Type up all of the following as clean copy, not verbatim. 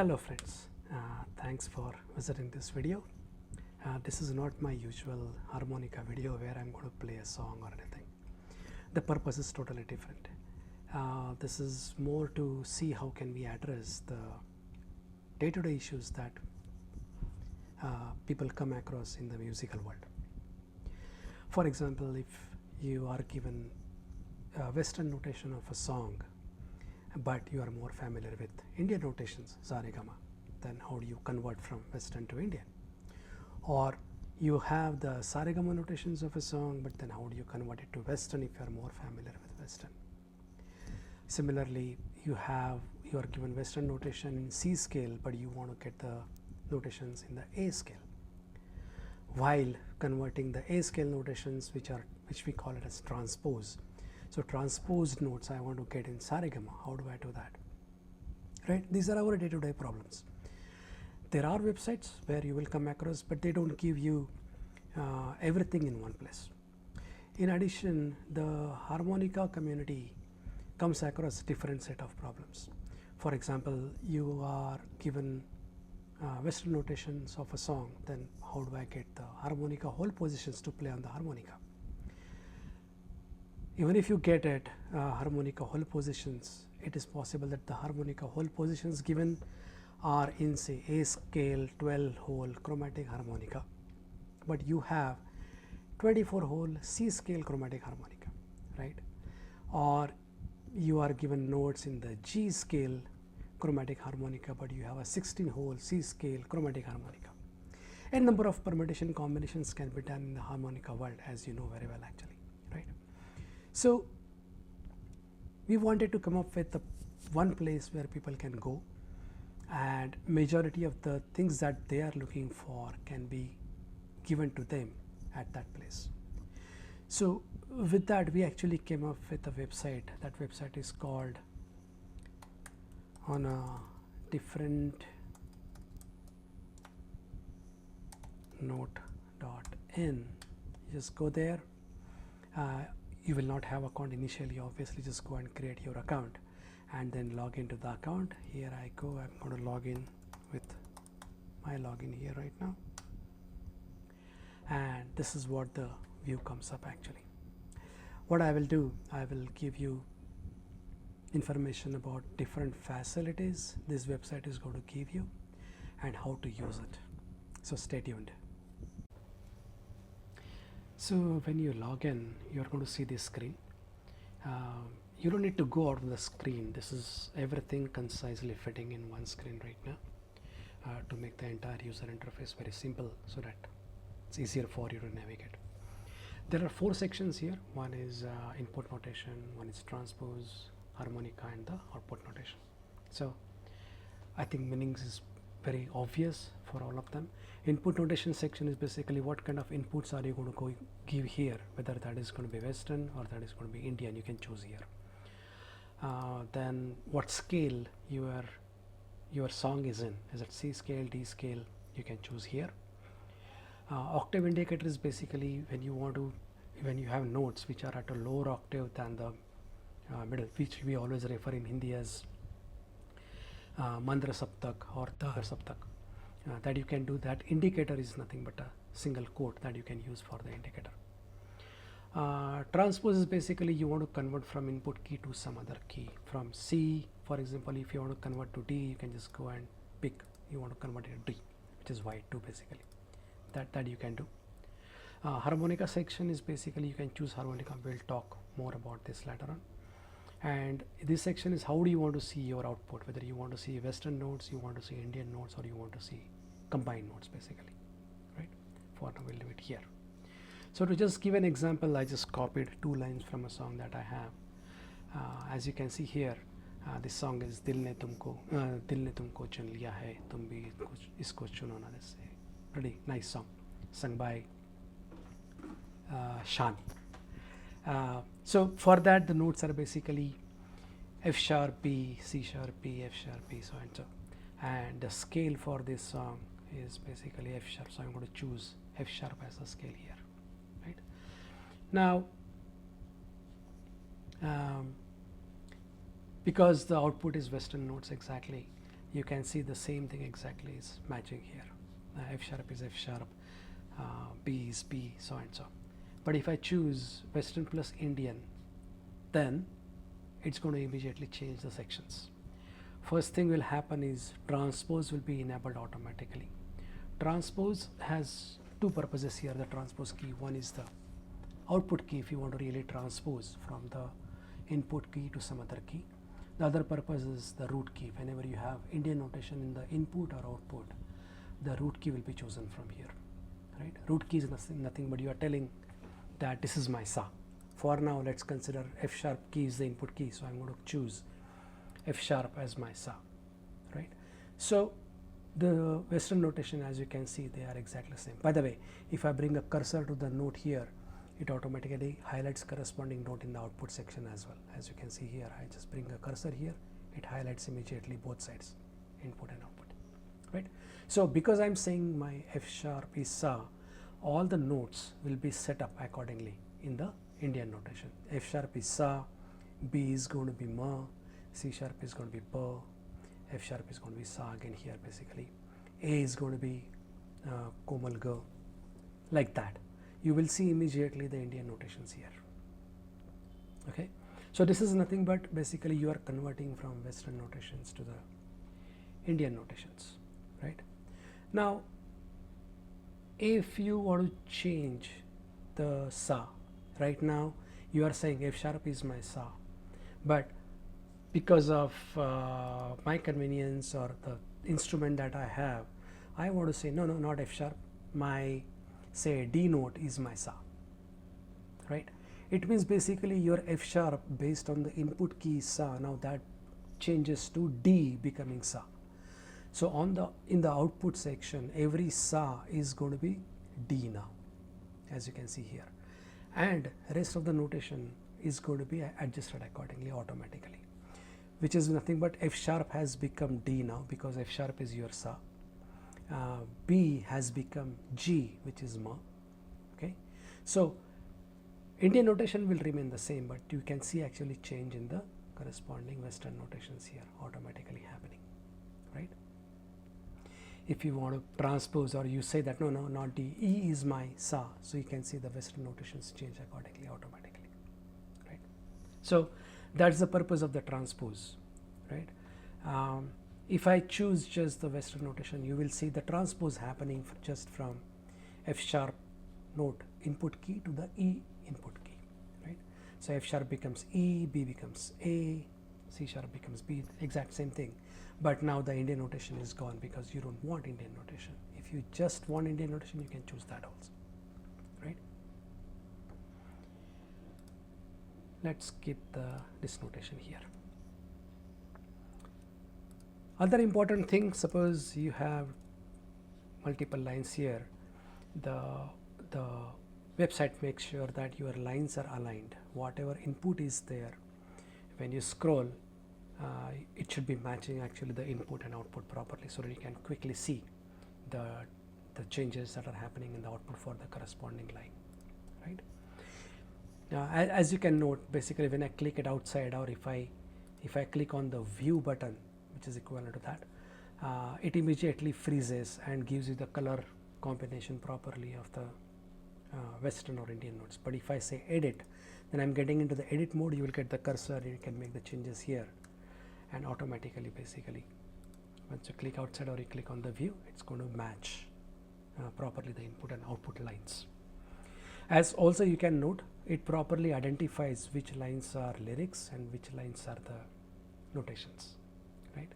Hello friends, thanks for visiting this video. This is not my usual harmonica video where I'm going to play a song or anything. The purpose is totally different. This is more to see how can we address the day-to-day issues that people come across in the musical world. For example, if you are given a Western notation of a song but you are more familiar with Indian notations, Saregama, then how do you convert from Western to Indian? Or you have the Saregama notations of a song, but then how do you convert it to Western if you are more familiar with Western? Similarly, you are given Western notation in C scale, but you want to get the notations in the A scale. While converting the A scale notations, which we call it as transpose. So transposed notes I want to get in Saregama. How do I do that? Right? These are our day-to-day problems. There are websites where you will come across, but they don't give you everything in one place. In addition, the harmonica community comes across different set of problems. For example, you are given Western notations of a song, then how do I get the harmonica whole positions to play on the harmonica? Even if you get it harmonica whole positions, it is possible that the harmonica whole positions given are in say A scale 12 hole chromatic harmonica, but you have 24 hole C scale chromatic harmonica, right? Or you are given notes in the G scale chromatic harmonica, but you have a 16 hole C scale chromatic harmonica. A number of permutation combinations can be done in the harmonica world, as you know very well actually, right? So we wanted to come up with one place where people can go, and majority of the things that they are looking for can be given to them at that place. So with that, we actually came up with a website. That website is called on a different note.in. Just go there. You will not have account initially, obviously. Just go and create your account and then log into the account. Here I go. I'm going to log in with my login here right now, and this is what the view comes up actually. What I will do, I will give you information about different facilities this website is going to give you and how to use it. So stay tuned. So when you log in, you're going to see this screen. You don't need to go out of the screen. This is everything concisely fitting in one screen right now to make the entire user interface very simple so that it's easier for you to navigate. There are 4 sections here. One is input notation, one is transpose, harmonica, and the output notation. So I think meanings is very obvious for all of them. Input notation section is basically what kind of inputs are you going to give here, whether that is going to be Western or that is going to be Indian, you can choose here. Then what scale your song is in. Is it C scale, D scale? You can choose here. Octave indicator is basically when you have notes which are at a lower octave than the middle, which we always refer in Hindi as Mandra Saptak or Dhar Saptak. That you can do. That indicator is nothing but a single quote that you can use for the indicator. Transpose is basically you want to convert from input key to some other key. From C, for example, if you want to convert to D, you can just go and pick. You want to convert it to D, which is Y2 basically. That you can do. Harmonica section is basically you can choose harmonica. We'll talk more about this later on. And this section is how do you want to see your output, whether you want to see Western notes, you want to see Indian notes, or you want to see combined notes basically, right? For now we'll leave it here. So to just give an example, I just copied 2 lines from a song that I have. As you can see here, this song is Dil Ne Tumko, Chun, Liya hai, tum bhi isko chuno na. This pretty nice song sung by Chun. So for that, the notes are basically F sharp B, C sharp B, F sharp B, so and so. And the scale for this song is basically F sharp. So I'm going to choose F sharp as a scale here, right? Now, because the output is Western notes exactly, you can see the same thing exactly is matching here. F sharp is F sharp, B is B, so and so. But if I choose Western plus Indian, then it's going to immediately change the sections. First thing will happen is transpose will be enabled automatically. Transpose has two purposes here, the transpose key. One is the output key if you want to really transpose from the input key to some other key. The other purpose is the root key. Whenever you have Indian notation in the input or output, the root key will be chosen from here, right? Root key is nothing but you are telling that this is my sa. For now, let's consider F sharp key is the input key, so I'm going to choose F sharp as my sa, right? So the Western notation, as you can see, they are exactly the same. By the way, if I bring a cursor to the note here, it automatically highlights corresponding note in the output section as well. As you can see here, I just bring a cursor here, it highlights immediately both sides, input and output, right? So because I'm saying my F sharp is sa, all the notes will be set up accordingly in the Indian notation. F sharp is sa, B is going to be ma, C sharp is going to be pa, F sharp is going to be sa again here basically, A is going to be komal ga, like that. You will see immediately the Indian notations here. Okay, so this is nothing but basically you are converting from Western notations to the Indian notations, right? Now, if you want to change the sa, right now you are saying F sharp is my sa, but because of my convenience or the instrument that I have, I want to say no, not F sharp, my say D note is my sa, right? It means basically your F sharp based on the input key is sa, now that changes to D becoming sa. So on the in the output section, every sa is going to be D now, as you can see here, and rest of the notation is going to be adjusted accordingly automatically, which is nothing but F sharp has become D now because F sharp is your sa. B has become G, which is ma. Okay, so Indian notation will remain the same, but you can see actually change in the corresponding Western notations here automatically happening, right? If you want to transpose or you say that no, not D, E is my sa, so you can see the Western notations change accordingly automatically, right? So that's the purpose of the transpose, right? If I choose just the Western notation, you will see the transpose happening just from F sharp note input key to the E input key, right? So F sharp becomes E, B becomes A, C sharp becomes B, exact same thing. But now the Indian notation is gone because you don't want Indian notation. If you just want Indian notation, you can choose that also, right? Let's keep this notation here. Other important thing, suppose you have multiple lines here, the website makes sure that your lines are aligned. Whatever input is there, when you scroll, it should be matching actually the input and output properly, so that you can quickly see the changes that are happening in the output for the corresponding line, right? Now, as you can note, basically when I click it outside, or if I click on the view button, which is equivalent to that, it immediately freezes and gives you the color combination properly of the Western or Indian notes. But if I say edit, then I'm getting into the edit mode. You will get the cursor, you can make the changes here, and automatically basically once you click outside or you click on the view, it's going to match properly the input and output lines. As also you can note, it properly identifies which lines are lyrics and which lines are the notations, right?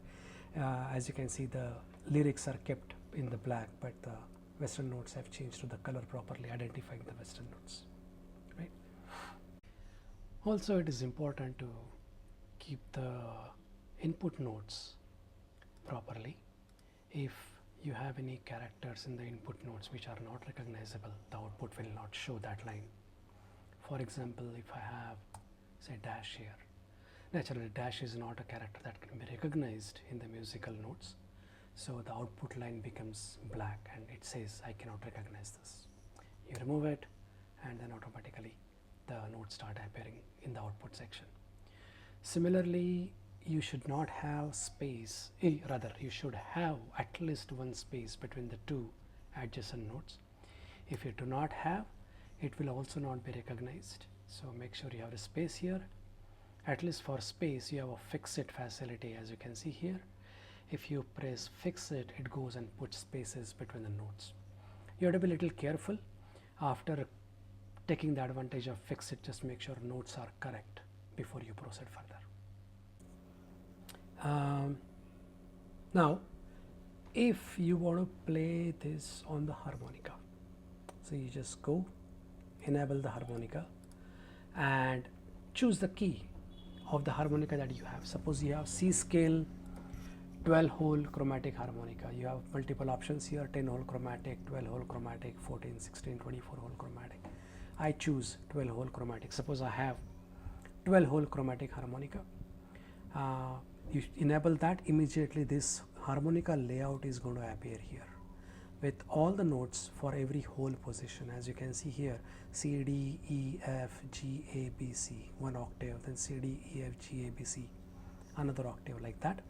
As you can see, the lyrics are kept in the black, but the Western notes have changed to the color, properly identifying the Western notes, right? Also, it is important to keep the input notes properly. If you have any characters in the input notes which are not recognizable, the output will not show that line. For example, if I have say dash here, naturally dash is not a character that can be recognized in the musical notes, so the output line becomes black and it says I cannot recognize this. You remove it and then automatically the notes start appearing in the output section. Similarly, you should not have space, rather you should have at least one space between the two adjacent notes. If you do not have, it will also not be recognized. So make sure you have a space here. At least for space you have a fix it facility, as you can see here. If you press fix it, it goes and puts spaces between the notes. You have to be a little careful after taking the advantage of fix it. Just make sure notes are correct before you proceed further. Now if you want to play this on the harmonica, so you just go enable the harmonica and choose the key of the harmonica that you have. Suppose you have C scale 12 hole chromatic harmonica. You have multiple options here: 10 hole chromatic, 12 hole chromatic, 14, 16, 24 hole chromatic. I choose 12 hole chromatic. Suppose I have 12 hole chromatic harmonica. You enable that, immediately this harmonica layout is going to appear here with all the notes for every whole position. As you can see here, C, D, E, F, G, A, B, C, one octave, then C, D, E, F, G, A, B, C, another octave, like that.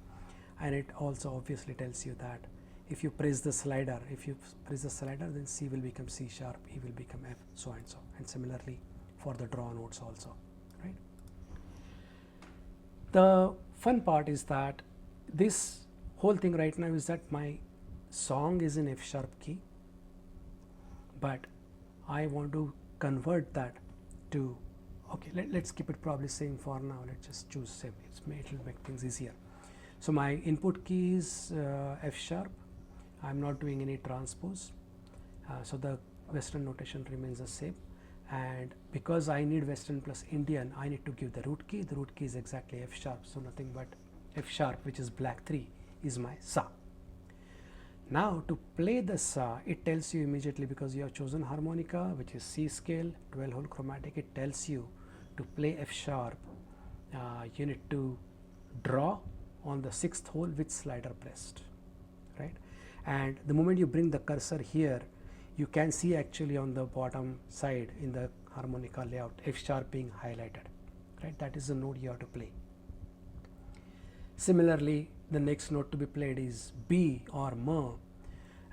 And it also obviously tells you that if you press the slider, then C will become C sharp, E will become F, so and so, and similarly for the draw notes also, right? The fun part is that this whole thing right now is that my song is in F sharp key, but I want to convert that to, okay, let's keep it probably same for now. Let's just choose same. It will make things easier. So my input key is F sharp. I'm not doing any transpose, so the Western notation remains the same. And because I need Western plus Indian, I need to give the root key. The root key is exactly F sharp, so nothing but F sharp, which is black 3, is my sa. Now to play the sa, it tells you immediately, because you have chosen harmonica, which is C scale 12 hole chromatic, it tells you to play F sharp. You need to draw on the 6th hole with slider pressed, right? And the moment you bring the cursor here, you can see actually on the bottom side in the harmonica layout F sharp being highlighted, right? That is the note you have to play. Similarly, the next note to be played is B or M,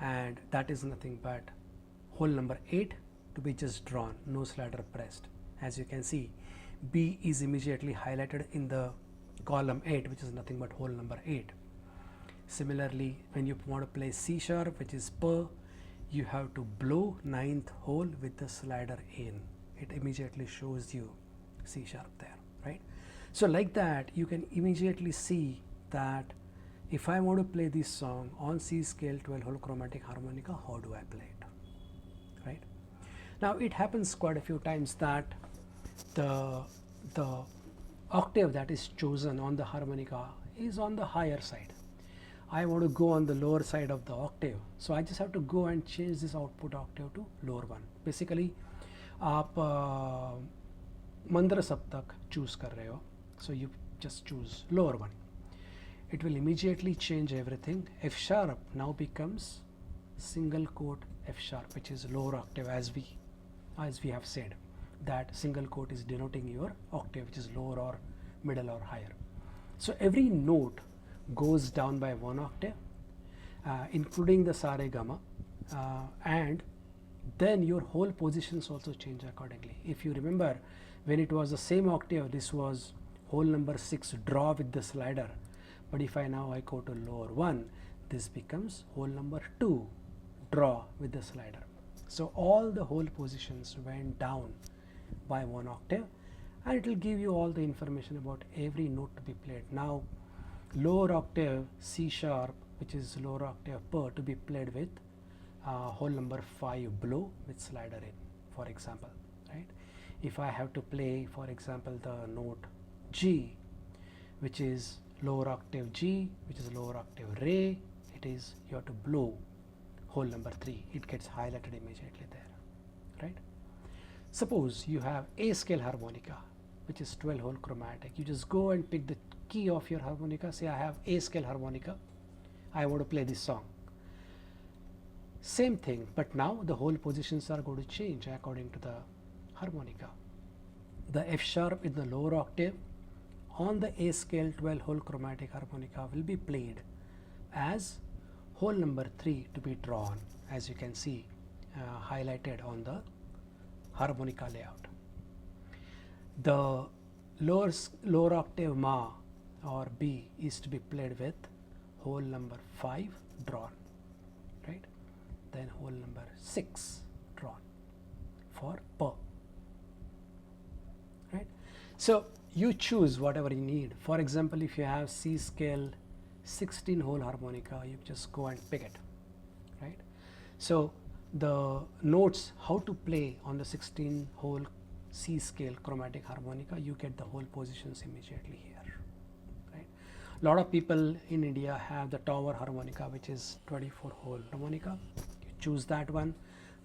and that is nothing but hole number 8 to be just drawn, no slider pressed. As you can see, B is immediately highlighted in the column 8, which is nothing but hole number 8. Similarly, when you want to play C sharp, which is P, you have to blow 9th hole with the slider in. It immediately shows you C sharp there, right? So like that, you can immediately see that if I want to play this song on C scale 12 hole chromatic harmonica, how do I play it, right? Now it happens quite a few times that the octave that is chosen on the harmonica is on the higher side. I want to go on the lower side of the octave, so I just have to go and change this output octave to lower one. Basically आप मंद्र सप्तक choose कर रहे हो, so you just choose lower one. It will immediately change everything. F sharp now becomes single quote F sharp, which is lower octave, as we have said that single quote is denoting your octave, which is lower or middle or higher. So every note goes down by one octave, including the sa re ga ma, and then your whole positions also change accordingly. If you remember, when it was the same octave, this was hole number 6, draw with the slider, but if I go to lower 1, this becomes hole number 2, draw with the slider. So all the whole positions went down by one octave, and it will give you all the information about every note to be played. Now lower octave C sharp, which is lower octave P, to be played with hole number 5, blow with slider in, for example, right? If I have to play, for example, the note G, which is lower octave G, which is lower octave re, it is, you have to blow hole number 3, it gets highlighted immediately there, right? Suppose you have A scale harmonica, which is 12 hole chromatic. You just go and pick the key of your harmonica, say I have A scale harmonica, I want to play this song. Same thing, but now the whole positions are going to change according to the harmonica. The F sharp in the lower octave on the A scale 12 hole chromatic harmonica will be played as hole number 3 to be drawn, as you can see highlighted on the harmonica layout. The lower octave Ma or B is to be played with hole number 5 drawn, right? Then hole number 6 drawn for Pa, right? So you choose whatever you need. For example, if you have C scale 16 hole harmonica, you just go and pick it, right? So the notes how to play on the 16 hole C scale chromatic harmonica, you get the whole positions immediately here, right? A lot of people in India have the tower harmonica, which is 24 hole harmonica. You choose that one,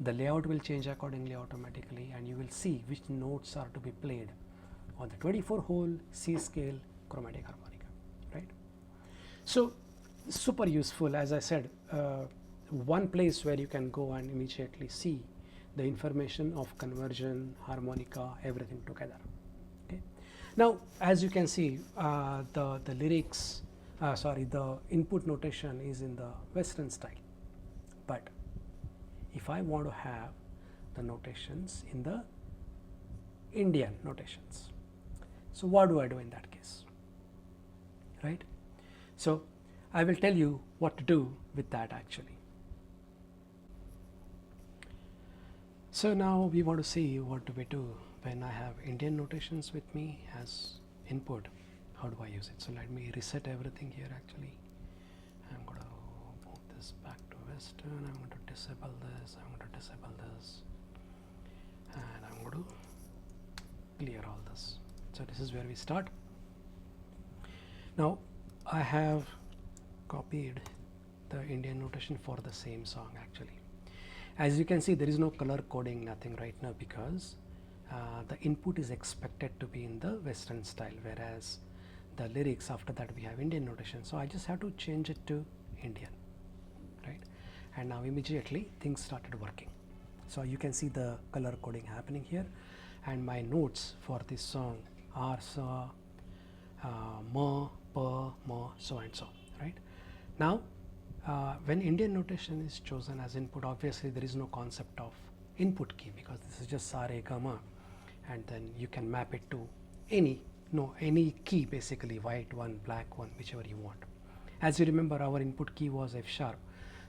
the layout will change accordingly automatically, and you will see which notes are to be played on the 24 hole C scale chromatic harmonica, right? So super useful. As I said, one place where you can go and immediately see the information of conversion, harmonica, everything together. Okay. Now, as you can see, the lyrics, the input notation is in the Western style, but if I want to have the notations in the Indian notations, so what do I do in that case, right? So I will tell you what to do with that actually. So now we want to see what do we do when I have Indian notations with me as input. How do I use it? So let me reset everything here actually. I'm going to move this back to Western. I'm going to disable this. I'm going to disable this. And I'm going to clear all this. So this is where we start. Now I have copied the Indian notation for the same song actually. As you can see, there is no color coding, nothing right now, because the input is expected to be in the Western style, whereas the lyrics after that we have Indian notation. So I just have to change it to Indian, right? And now immediately things started working. So you can see the color coding happening here, and my notes for this song are sa, ma, pa, ma, so and so, right? Now when Indian notation is chosen as input, obviously there is no concept of input key, because this is just sa, re, ga, ma, and then you can map it to any key, basically white one, black one, whichever you want. As you remember, our input key was F sharp.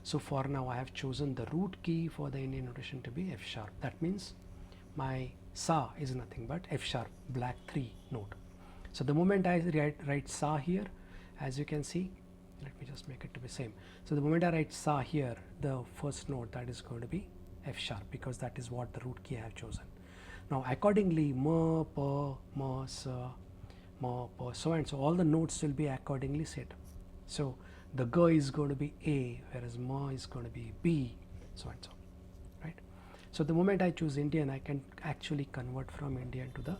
So for now I have chosen the root key for the Indian notation to be F sharp. That means my sa is nothing but F sharp, black 3 note. So the moment I write sa here, as you can see, let me just make it to be same. So the moment I write sa here, the first note, that is going to be F sharp, because that is what the root key I have chosen. Now accordingly, ma, pa, ma, sa, ma, pa, so and so, all the notes will be accordingly set. So the ga is going to be A, whereas ma is going to be B, so and so, right? So the moment I choose Indian, I can actually convert from Indian to the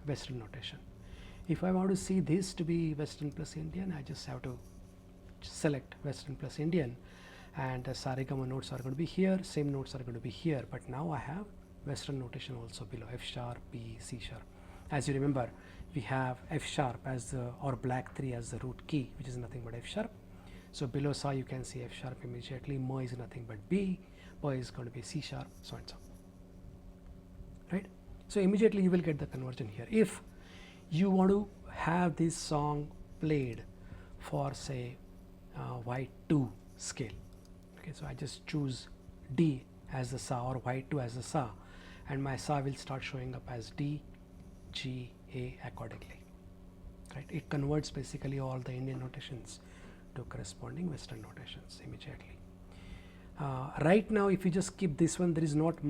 Western notation. If I want to see this to be Western plus Indian, I just have to select Western plus Indian, and the sa, re, ga, ma notes are going to be here, same notes are going to be here, but now I have Western notation also below, F sharp, B, C sharp. As you remember, we have F sharp as the, or black 3 as the root key, which is nothing but F sharp. So below sa you can see F sharp immediately, ma is nothing but B, pa is going to be C sharp, so and so, right? So immediately you will get the conversion here. If you want to have this song played for say white 2 scale, okay, so I just choose D as the sa or white 2 as the sa, and my sa will start showing up as D, G, A accordingly, right? It converts basically all the Indian notations to corresponding Western notations immediately. Right now, if you just keep this one, there is not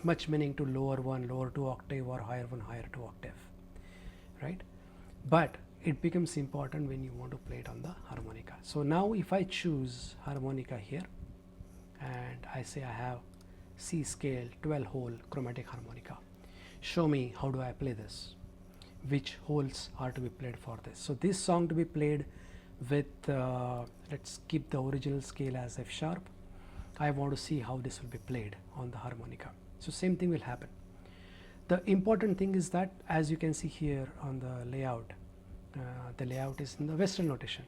much meaning to lower 1, lower 2 octave, or higher 1, higher 2 octave, right? But it becomes important when you want to play it on the harmonica. So now if I choose harmonica here, and I say I have C scale 12 hole chromatic harmonica, show me how do I play this, which holes are to be played for this. So this song to be played with, let's keep the original scale as F sharp. I want to see how this will be played on the harmonica. So same thing will happen. The important thing is that, as you can see here on the layout is in the Western notation,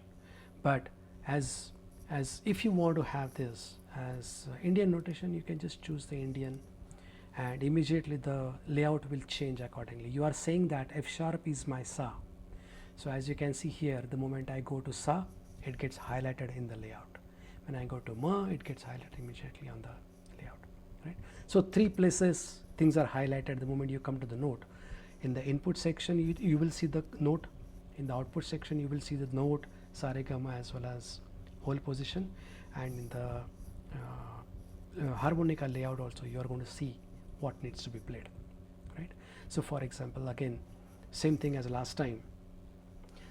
but as if you want to have this as Indian notation, you can just choose the Indian, and immediately the layout will change accordingly. You are saying that F sharp is my sa, so as you can see here, the moment I go to sa, it gets highlighted in the layout. When I go to ma, it gets highlighted immediately on the layout, right? So 3 places things are highlighted the moment you come to the note. In the input section, you will see the note. In the output section, you will see the note, sa re ga ma, as well as whole position, and in the harmonica layout also, you are going to see what needs to be played, right? So for example, again, same thing as last time,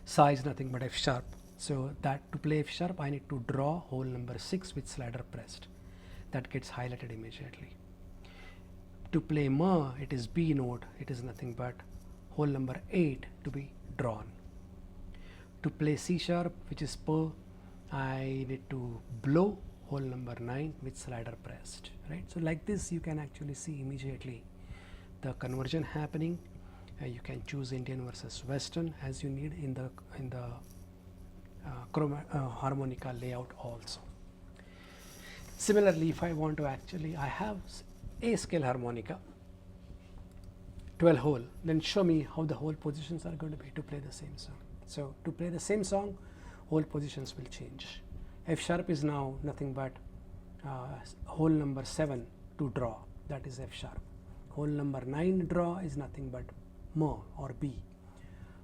sa is nothing but F sharp, so that to play F sharp, I need to draw hole number 6 with slider pressed. That gets highlighted immediately. To play ma, it is B note, it is nothing but hole number 8 to be drawn. To play C sharp, which is pa, I need to blow hole number 9 with slider pressed, right? So like this, you can actually see immediately the conversion happening. You can choose Indian versus Western as you need in the harmonica layout also. Similarly, if I want to actually, I have A scale harmonica, 12 hole, then show me how the whole positions are going to be to play the same song. So to play the same song, whole positions will change. F sharp is now nothing but hole number 7 to draw, that is F sharp. Hole number 9 draw is nothing but ma or B.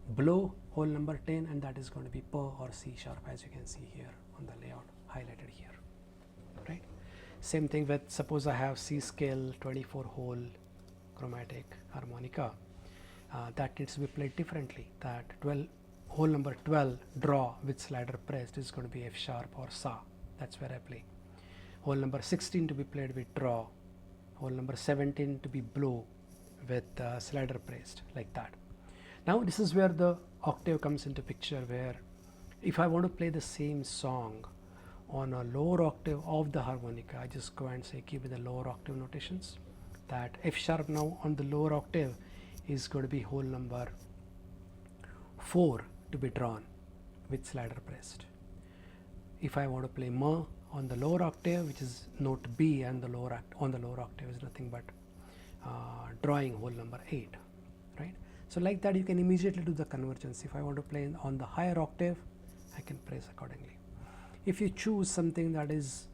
Blow hole number 10, and that is going to be pa or C sharp, as you can see here on the layout highlighted here, right? Same thing with, suppose I have C scale 24 hole chromatic harmonica, that needs to be played differently. That hole number 12 draw with slider pressed is going to be F sharp or sa, that's where I play. Hole number 16 to be played with draw, hole number 17 to be blow with slider pressed, like that. Now this is where the octave comes into picture, where if I want to play the same song on a lower octave of the harmonica, I just go and say give me the lower octave notations. That F sharp now on the lower octave is going to be hole number 4 to be drawn with slider pressed. If I want to play ma on the lower octave, which is note B, and the lower on the lower octave is nothing but drawing hole number 8, right? So like that, you can immediately do the convergence. If I want to play on the higher octave, I can press accordingly. If you choose something that is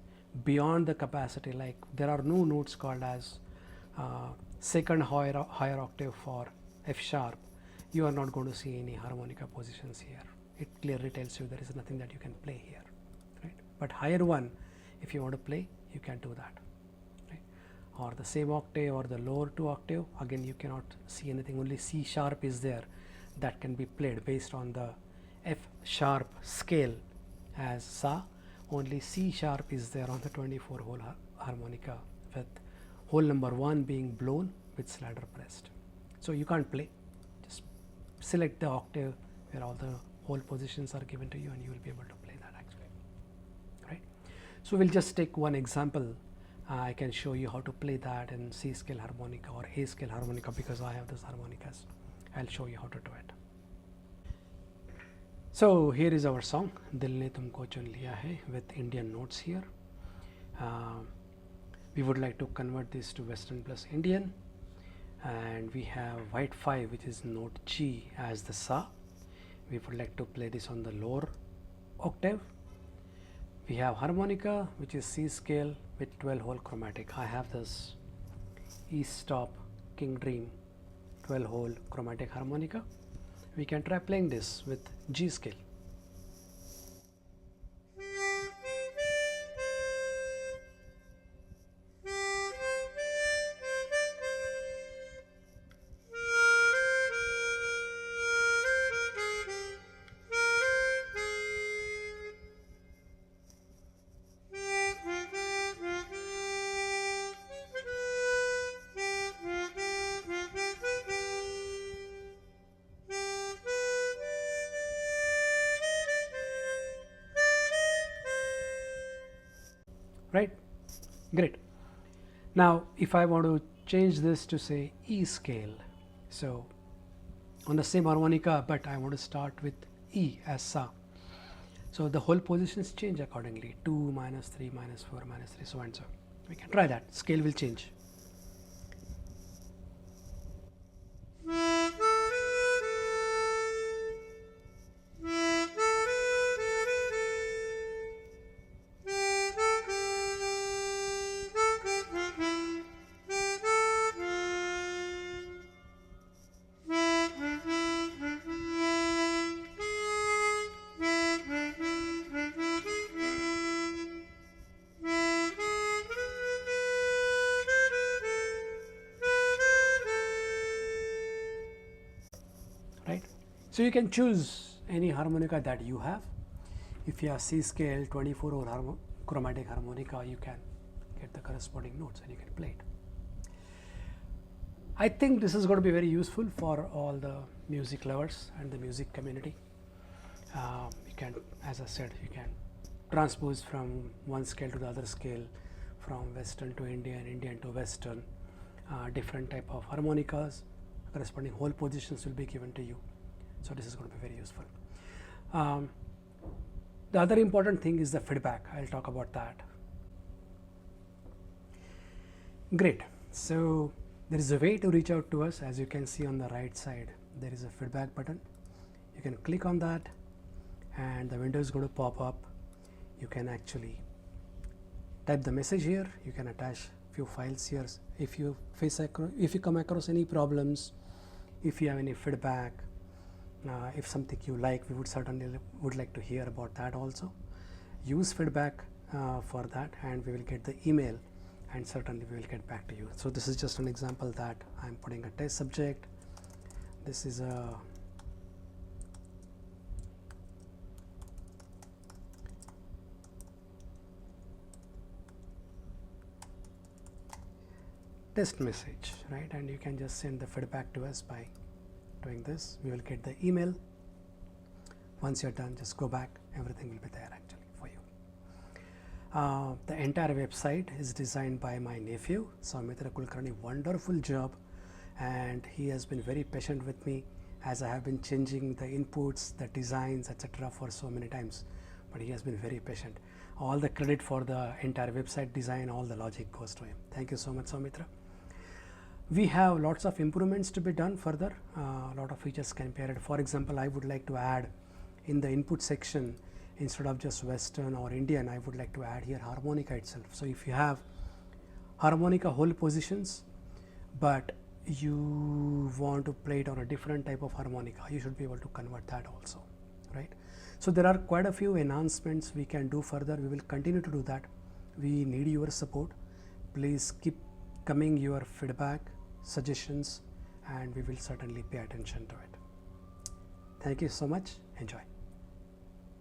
beyond the capacity, like there are no notes called as second higher octave for F sharp, you are not going to see any harmonica positions here. It clearly tells you there is nothing that you can play here, right? But higher one, if you want to play, you can do that, right? Or the same octave or the lower 2 octave, again you cannot see anything, only C sharp is there that can be played based on the F sharp scale as sa. Only C sharp is there on the 24 hole harmonica, with hole number 1 being blown with slider pressed. So you can't play, just select the octave where all the whole positions are given to you, and you will be able to play that actually, right? So we'll just take one example. I can show you how to play that in C scale harmonica or A scale harmonica, because I have those harmonicas. I'll show you how to do it. So here is our song, Dil Ne Tumko Chun Liya Hai, with Indian notes here. We would like to convert this to Western plus Indian, and we have white 5, which is note G, as the sa. We would like to play this on the lower octave. We have harmonica, which is C scale with 12 hole chromatic. I have this E stop King Dream 12 hole chromatic harmonica. We can try playing this with G scale. Right, great. Now if I want to change this to say E scale. So on the same harmonica, but I want to start with E as Sa. So the whole positions change accordingly, 2, -3, -4, -3, so and so. We can try that. Scale will change. Right? So you can choose any harmonica that you have. If you have C scale 24 or chromatic harmonica, you can get the corresponding notes and you can play it. I think this is going to be very useful for all the music lovers and the music community. You can, as I said, you can transpose from one scale to the other scale, from Western to Indian, Indian to Western, different type of harmonicas, corresponding whole positions will be given to you. So this is going to be very useful. The other important thing is the feedback. I'll talk about that. Great. So there is a way to reach out to us. As you can see on the right side, there is a feedback button. You can click on that and the window is going to pop up. You can actually type the message here. You can attach few files here. If you come across any problems, if you have any feedback, if something you like, we would certainly like to hear about that also. Use feedback for that and we will get the email and certainly we will get back to you. So this is just an example that I'm putting a test subject. This is a test message, right? And you can just send the feedback to us by doing this. We will get the email. Once you're done, just go back, everything will be there actually for you. The entire website is designed by my nephew, Saumitra Kulkarni. Wonderful job, and he has been very patient with me as I have been changing the inputs, the designs, etc. for so many times, but he has been very patient. All the credit for the entire website design, all the logic goes to him. Thank you so much, Saumitra. We have lots of improvements to be done further. A lot of features can be added. For example, I would like to add in the input section, instead of just Western or Indian, I would like to add here harmonica itself. So if you have harmonica whole positions, but you want to play it on a different type of harmonica, you should be able to convert that also, right? So there are quite a few enhancements we can do further. We will continue to do that. We need your support. Please keep coming your feedback, suggestions, and we will certainly pay attention to it. Thank you so much. Enjoy.